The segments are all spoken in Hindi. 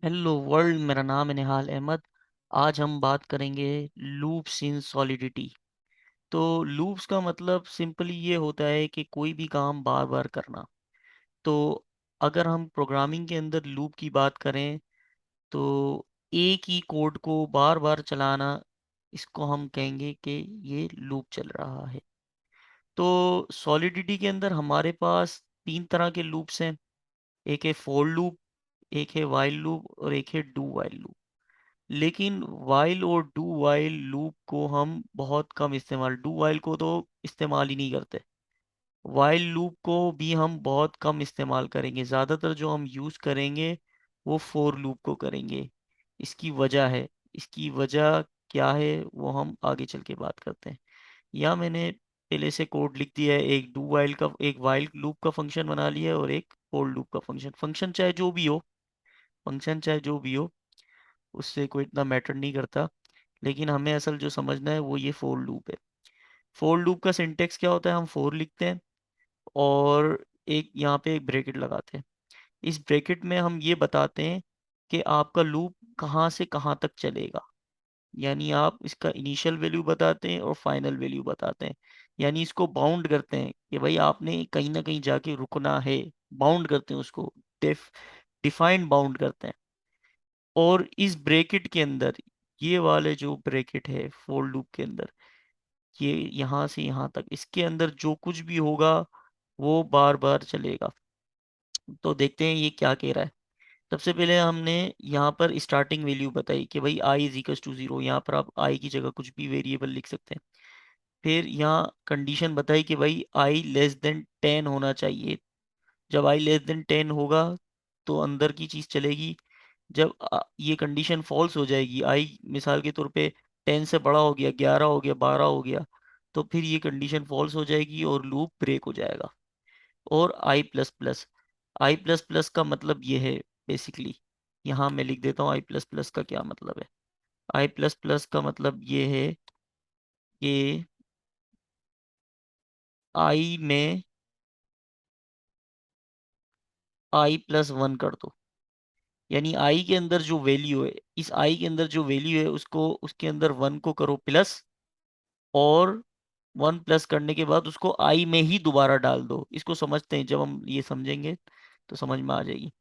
हेलो वर्ल्ड, मेरा नाम है निहाल अहमद। आज हम बात करेंगे लूप्स इन सॉलिडिटी। तो लूप्स का मतलब सिंपली ये होता है कि कोई भी काम बार बार करना। तो अगर हम प्रोग्रामिंग के अंदर लूप की बात करें तो एक ही कोड को बार बार चलाना, इसको हम कहेंगे कि ये लूप चल रहा है। तो सॉलिडिटी के अंदर हमारे पास तीन तरह के लूप्स हैं। एक है फोर लूप, एक है वाइल लूप और एक है डू वाइल लूप। लेकिन वाइल और डू वाइल लूप को हम बहुत कम इस्तेमाल, डू वाइल को तो इस्तेमाल ही नहीं करते। वाइल लूप को भी हम बहुत कम इस्तेमाल करेंगे। ज़्यादातर जो हम यूज़ करेंगे वो फोर लूप को करेंगे। इसकी वजह है, इसकी वजह क्या है वो हम आगे चल के बात करते हैं। या मैंने पहले से कोड लिख दिया है, एक डू वाइल का, एक वाइल लूप का फंक्शन बना लिया है और एक फोर लूप का फंक्शन। फंक्शन चाहे जो भी हो, फंक्शन चाहे जो भी हो, उससे कोई इतना मैटर नहीं करता। लेकिन हमें असल जो समझना है वो ये फोर लूप है। फोर लूप का सिंटेक्स क्या होता है? हम फोर लिखते हैं और एक यहाँ पे एक ब्रैकेट लगाते हैं। इस ब्रैकेट में हम ये बताते हैं कि आपका लूप कहाँ से कहाँ तक चलेगा। यानी आप इसका इनिशियल वैल्यू बताते हैं और फाइनल वैल्यू बताते हैं। यानी इसको बाउंड करते हैं कि भाई आपने कहीं ना कहीं जाके रुकना है। बाउंड करते हैं उसको, डिफाइंड बाउंड करते हैं। और इस ब्रैकेट के अंदर, ये वाले जो ब्रैकेट है फोर लूप के अंदर, ये यहाँ से यहाँ तक, इसके अंदर जो कुछ भी होगा वो बार बार चलेगा। तो देखते हैं ये क्या कह रहा है। सबसे पहले हमने यहाँ पर स्टार्टिंग वैल्यू बताई कि भाई I is equal to zero. यहाँ पर आप आई की जगह कुछ भी वेरिएबल लिख सकते हैं। फिर यहाँ कंडीशन बताई कि भाई आई लेस देन 10 होना चाहिए। जब आई लेस देन 10 होगा तो अंदर की चीज चलेगी। जब ये कंडीशन फॉल्स हो जाएगी, आई मिसाल के तौर पे 10 से बड़ा हो गया, 11 हो गया, 12 हो गया, तो फिर ये कंडीशन फॉल्स हो जाएगी और लूप ब्रेक हो जाएगा। और आई प्लस प्लस, आई प्लस प्लस का मतलब ये है बेसिकली, यहाँ मैं लिख देता हूँ आई प्लस प्लस का क्या मतलब है। आई प्लस प्लस का मतलब ये है कि आई में आई प्लस वन कर दो। यानी आई के अंदर जो वैल्यू है, इस आई के अंदर जो वैल्यू है उसको, उसके अंदर वन को करो प्लस, और वन प्लस करने के बाद उसको आई में ही दोबारा डाल दो। इसको समझते हैं, जब हम ये समझेंगे तो समझ में आ जाएगी।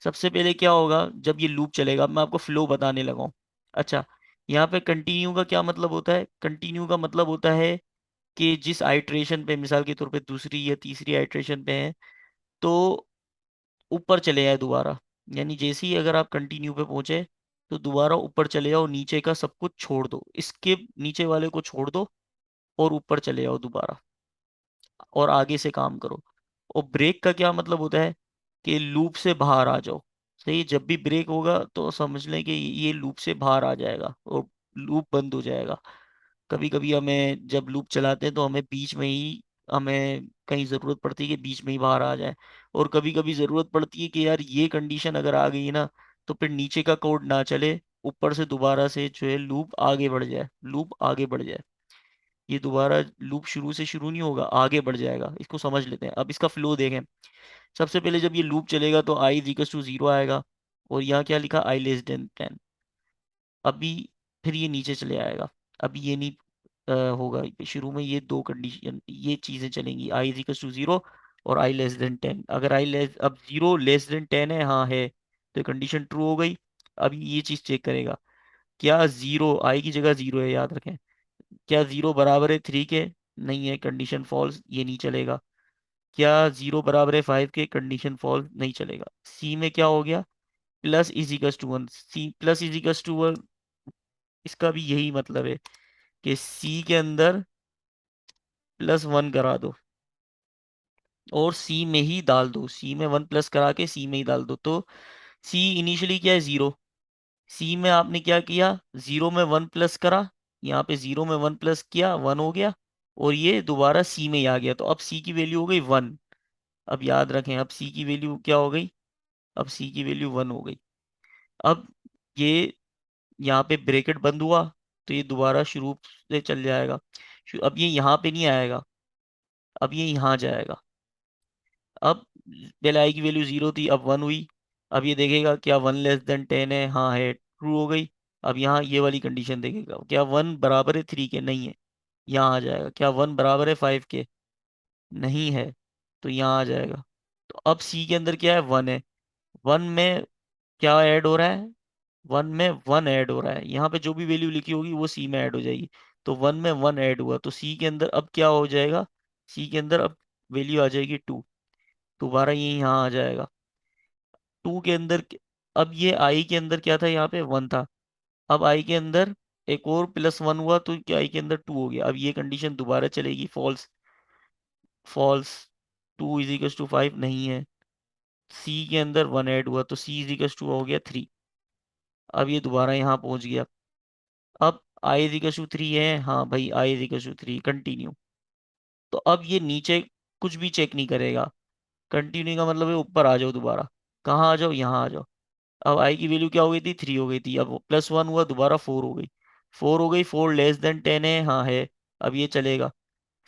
सबसे पहले क्या होगा जब ये लूप चलेगा, अब मैं आपको फ्लो बताने लगा हूँ। अच्छा, यहाँ पे कंटिन्यू का क्या मतलब होता है? कंटिन्यू का मतलब होता है कि जिस आइट्रेशन पे, मिसाल के तौर पे दूसरी या तीसरी आइट्रेशन पे है, तो ऊपर चले जाए दोबारा। यानी जैसे ही अगर आप कंटिन्यू पे पहुंचे तो दोबारा ऊपर चले जाओ, नीचे का सब कुछ छोड़ दो, इसके नीचे वाले को छोड़ दो और ऊपर चले जाओ दोबारा और आगे से काम करो। और ब्रेक का क्या मतलब होता है? कि लूप से बाहर आ जाओ। सही, जब भी ब्रेक होगा तो समझ लें कि ये लूप से बाहर आ जाएगा और लूप बंद हो जाएगा। कभी कभी हमें जब लूप चलाते हैं तो हमें बीच में ही, हमें कहीं ज़रूरत पड़ती है कि बीच में ही बाहर आ जाए। और कभी कभी ज़रूरत पड़ती है कि यार ये कंडीशन अगर आ गई ना, तो फिर नीचे का कोड ना चले, ऊपर से दोबारा से जो है लूप आगे बढ़ जाए, लूप आगे बढ़ जाए। ये दोबारा लूप शुरू से शुरू नहीं होगा, आगे बढ़ जाएगा। इसको समझ लेते हैं। अब इसका फ्लो देखें। सबसे पहले जब ये लूप चलेगा तो I is equal to zero आएगा, और यहाँ क्या लिखा? आई लेस देन 10। अभी फिर ये नीचे चले आएगा। अभी ये नहीं होगा। शुरू में ये दो कंडीशन, ये चीजें चलेंगी, I is equal to zero और आई लेस देन 10। अगर आई लेस, अब जीरो लेस देन 10 है, हाँ है, तो कंडीशन ट्रू हो गई। अभी ये चीज चेक करेगा, क्या जीरो, आई की जगह जीरो है, याद रखें। क्या जीरो बराबर है 3 के? नहीं है, कंडीशन फॉल्स, ये नहीं चलेगा। क्या जीरो बराबर है 5 के? कंडीशन फॉल्स, नहीं चलेगा। सी में क्या हो गया? Plus is equal to one, C plus is equal to one, इसका भी यही मतलब है कि सी के अंदर प्लस वन करा दो और सी में ही डाल दो। सी में वन प्लस करा के सी में ही डाल दो। तो सी इनिशियली क्या है? जीरो। सी में आपने क्या किया? जीरो में वन प्लस करा, यहाँ पे जीरो में वन प्लस किया, वन हो गया, और ये दोबारा सी में ही आ गया। तो अब सी की वैल्यू हो गई वन। अब याद रखें, अब सी की वैल्यू क्या हो गई? अब सी की वैल्यू वन हो गई। अब ये यहाँ पे ब्रैकेट बंद हुआ तो ये दोबारा शुरू से चल जाएगा। अब ये यहाँ पे नहीं आएगा, अब ये यहाँ जाएगा। अब पहले आई की वैल्यू जीरो थी, अब वन हुई, अब ये देखेगा क्या 1 <10 है, हाँ है, ट्रू हो गई। अब यहाँ ये वाली कंडीशन देखेगा, क्या 1 <3 के, नहीं है, यहाँ आ जाएगा। क्या 1 <5 के, नहीं है, तो यहाँ आ जाएगा। तो अब सी के अंदर क्या है, 1 है। 1 में क्या ऐड हो रहा है, 1 में 1 ऐड हो रहा है, यहाँ पे जो भी वैल्यू लिखी होगी वो सी में ऐड हो जाएगी। तो 1 में 1 ऐड हुआ, तो सी के अंदर अब क्या हो जाएगा, सी के अंदर अब वैल्यू आ जाएगी 2। दोबारा ये यहाँ आ जाएगा 2 के अंदर। अब ये आई के अंदर क्या था, यहाँ पे 1 था। अब आई के अंदर एक और +1 हुआ, तो क्या आई के अंदर 2 हो गया। अब ये कंडीशन दोबारा चलेगी, फॉल्स, फॉल्स। 2 = 5 नहीं है। सी के अंदर 1 ऐड हुआ, तो सी = हो गया 3। अब ये दोबारा यहाँ पहुंच गया। अब i = 3 है, हाँ भाई i = 3, कंटिन्यू। तो अब ये नीचे कुछ भी चेक नहीं करेगा। कंटिन्यू का मतलब है ऊपर आ जाओ दोबारा। कहाँ आ जाओ, यहाँ आ जाओ। अब आई की वैल्यू क्या हो गई थी, 3 हो गई थी। अब +1 हुआ, दोबारा 4 हो गई। 4 हो गई, 4 <10 है, हाँ है। अब ये चलेगा।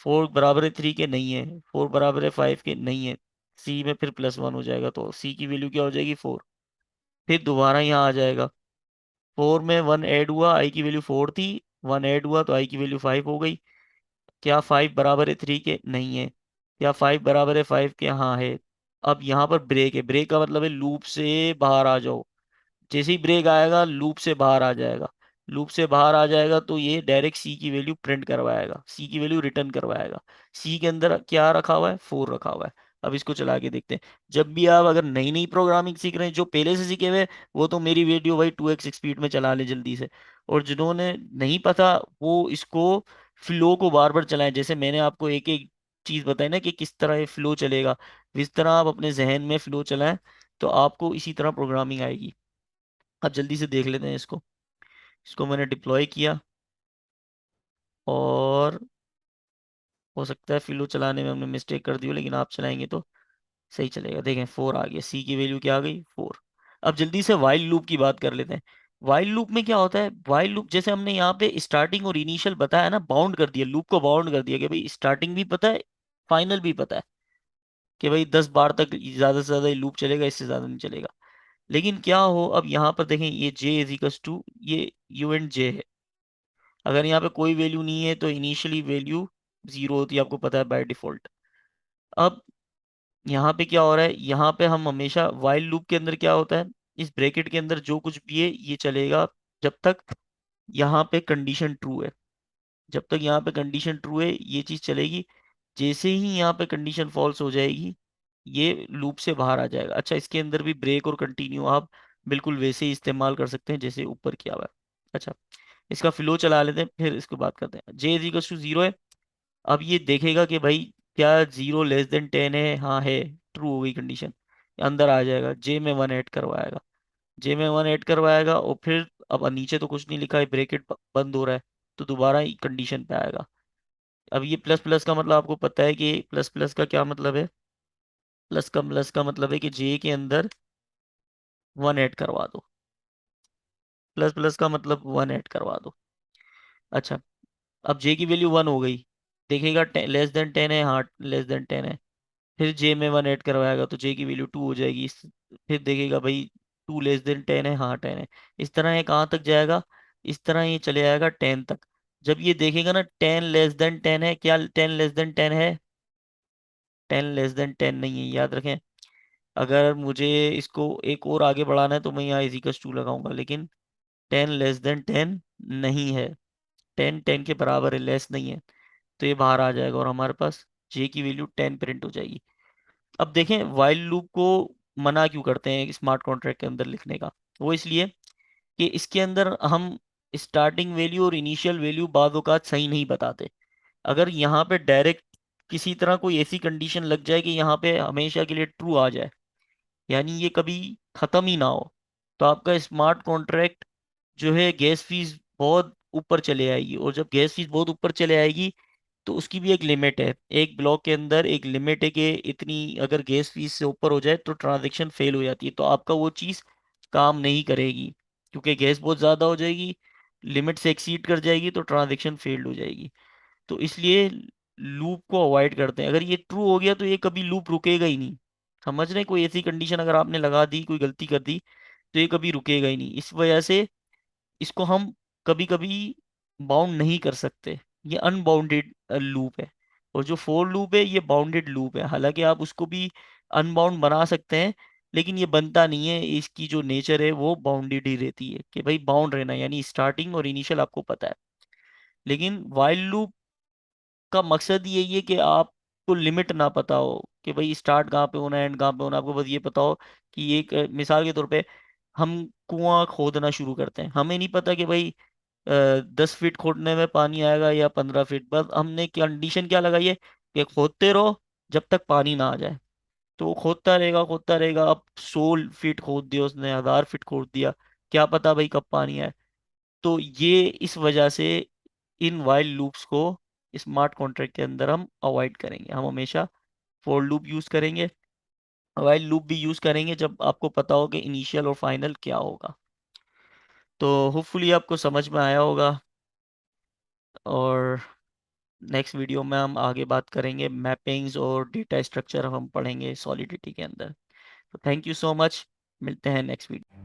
4 बराबर है 3 के, नहीं है। 4 बराबर है 5 के, नहीं है। सी में फिर +1 हो जाएगा, तो सी की वैल्यू क्या हो जाएगी, 4। फिर दोबारा यहाँ आ जाएगा। 4 में 1 ऐड हुआ, आई की वैल्यू 4 थी। 1 ऐड हुआ तो आई की वैल्यू 5 हो गई। क्या 5 बराबर है 3 के, नहीं है। क्या 5 बराबर है 5 के, हाँ है। अब यहाँ पर ब्रेक है, ब्रेक का मतलब है लूप से बाहर आ जाओ। जैसे ही ब्रेक आएगा लूप से बाहर आ जाएगा। लूप से बाहर आ जाएगा तो ये डायरेक्ट सी की वैल्यू प्रिंट करवाएगा, सी की वैल्यू रिटर्न करवाएगा। सी के अंदर क्या रखा हुआ है, 4 रखा हुआ है। अब इसको चला के देखते हैं। जब भी आप अगर नई नई प्रोग्रामिंग सीख रहे हैं, जो पहले से सीखे हुए हैं, वो तो मेरी वीडियो भाई 2x स्पीड में चला ले जल्दी से। और जिन्होंने नहीं पता, वो इसको फ्लो को बार बार चलाएं। जैसे मैंने आपको एक एक चीज बताई ना कि किस तरह ये फ्लो चलेगा, इस तरह आप अपने जहन में फ्लो चलाएं, तो आपको इसी तरह प्रोग्रामिंग आएगी। अब जल्दी से देख लेते हैं इसको। इसको मैंने डिप्लॉय किया, और हो सकता है फ्लो चलाने में हमने मिस्टेक कर दी हो, लेकिन आप चलाएंगे तो सही चलेगा। देखें 4 आ गया, सी की वैल्यू क्या आ गई, 4। अब जल्दी से वाइल लूप की बात कर लेते हैं। वाइल लूप में क्या होता है, वाइल लूप जैसे हमने यहाँ पे स्टार्टिंग और इनिशियल बताया ना, बाउंड कर दिया, लूप को बाउंड कर दिया कि भाई स्टार्टिंग भी पता है, फाइनल भी पता है, कि भाई 10 बार तक ज्यादा से ज्यादा ये लूप चलेगा, इससे ज्यादा नहीं चलेगा। लेकिन क्या हो, अब यहाँ पर देखें, ये j ये यू एंड जे है। अगर यहाँ पे कोई वैल्यू नहीं है तो इनिशियली वैल्यू 0 होती है, आपको पता है बाय डिफॉल्ट। अब यहाँ पे क्या हो रहा है, यहाँ पे हम हमेशा वाइल लूप के अंदर क्या होता है, इस ब्रैकेट के अंदर जो कुछ भी है ये चलेगा जब तक यहाँ पे कंडीशन ट्रू है। जब तक यहाँ पे कंडीशन ट्रू है ये चीज चलेगी। जैसे ही यहाँ पे कंडीशन फॉल्स हो जाएगी, ये लूप से बाहर आ जाएगा। अच्छा, इसके अंदर भी ब्रेक और कंटिन्यू आप बिल्कुल वैसे ही इस्तेमाल कर सकते हैं जैसे ऊपर किया हुआ है। अच्छा, इसका फ्लो चला लेते हैं, फिर इसको बात करते हैं। j = 0 है। अब ये देखेगा कि भाई क्या 0 <10 है, हाँ है, ट्रू हो गई कंडीशन, अंदर आ जाएगा। जे में 1 ऐड करवाएगा, जे में 1 ऐड करवाएगा, और फिर अब नीचे तो कुछ नहीं लिखा है, ब्रेकेट बंद हो रहा है, तो दोबारा कंडीशन पे आएगा। अब ये प्लस प्लस का मतलब आपको पता है कि प्लस प्लस का क्या मतलब है, प्लस का मतलब है कि जे के अंदर 1 ऐड करवा दो। प्लस प्लस का मतलब 1 ऐड करवा दो। अच्छा, अब जे की वैल्यू 1 हो गई, देखेगा <10 है, हाँ <10 है। फिर जे में 1 ऐड करवाएगा तो जे की वैल्यू 2 हो जाएगी। फिर देखेगा भाई 2 <10 है, हाँ 10 है। इस तरह ये कहाँ तक जाएगा, इस तरह ये चले जाएगा 10 तक। जब ये देखेगा ना 10 <10 है, क्या 10 <10 है, 10 <10 नहीं है, याद रखें। अगर मुझे इसको एक और आगे बढ़ाना है तो मैं यहाँ इजिकल्स 2 लगाऊंगा, लेकिन 10 <10 नहीं है। 10 के बराबर है, लेस नहीं है। तो ये बाहर आ जाएगा और हमारे पास जे की वैल्यू 10 प्रिंट हो जाएगी। अब देखें वाइल लूप को मना क्यों करते हैं स्मार्ट कॉन्ट्रैक्ट के अंदर लिखने का। वो इसलिए कि इसके अंदर हम स्टार्टिंग वैल्यू और इनिशियल वैल्यू बाद औक़ात सही नहीं बताते। अगर यहाँ पे डायरेक्ट किसी तरह कोई ऐसी कंडीशन लग जाए कि यहाँ पे हमेशा के लिए ट्रू आ जाए, यानी ये कभी खत्म ही ना हो, तो आपका स्मार्ट कॉन्ट्रैक्ट जो है गैस फीस बहुत ऊपर चले आएगी। और जब गैस फीस बहुत ऊपर चले आएगी तो उसकी भी एक लिमिट है। एक ब्लॉक के अंदर एक लिमिट है कि इतनी अगर गैस फीस से ऊपर हो जाए तो ट्रांजैक्शन फेल हो जाती है, तो आपका वो चीज़ काम नहीं करेगी, क्योंकि गैस बहुत ज़्यादा हो जाएगी, लिमिट से एक्सीड कर जाएगी तो ट्रांजैक्शन फेल्ड हो जाएगी। तो इसलिए लूप को अवॉइड करते हैं। अगर ये ट्रू हो गया तो ये कभी लूप रुकेगा ही नहीं। समझ रहे हैं? कोई ऐसी कंडीशन अगर आपने लगा दी, कोई गलती कर दी, तो ये कभी रुकेगा ही नहीं। इस वजह से इसको हम कभी कभी बाउंड नहीं कर सकते। ये अनबाउंडेड लूप है। और जो फोर लूप है ये बाउंडेड लूप है। हालांकि आप उसको भी अनबाउंड बना सकते हैं, लेकिन ये बनता नहीं है। इसकी जो नेचर है वो बाउंडेड ही रहती है, कि भाई बाउंड रहना, यानी स्टार्टिंग और इनिशियल आपको पता है। लेकिन वाइल लूप का मकसद यही है कि आपको लिमिट ना पता हो, कि भाई स्टार्ट कहाँ पे होना है, एंड कहाँ पे होना है। आपको बस ये पता हो कि एक मिसाल के तौर पे हम कुआं खोदना शुरू करते हैं, हमें नहीं पता कि भाई 10 फीट खोदने में पानी आएगा या 15 फीट। बस हमने कंडीशन क्या लगाई है कि खोदते रहो जब तक पानी ना आ जाए। तो वो खोदता रहेगा, खोदता रहेगा। अब 16 फीट खोद दिया उसने, 1000 फीट खोद दिया, क्या पता भाई कब पानी आए। तो ये इस वजह से इन वाइल लूप्स को स्मार्ट कॉन्ट्रैक्ट के अंदर हम अवॉइड करेंगे। हम हमेशा फॉर लूप यूज करेंगे, वाइल लूप भी यूज करेंगे जब आपको पता हो कि इनिशियल और फाइनल क्या होगा। तो होपफुली आपको समझ में आया होगा। और नेक्स्ट वीडियो में हम आगे बात करेंगे मैपिंग्स और डेटा स्ट्रक्चर हम पढ़ेंगे सॉलिडिटी के अंदर। तो थैंक यू सो मच, मिलते हैं नेक्स्ट वीडियो।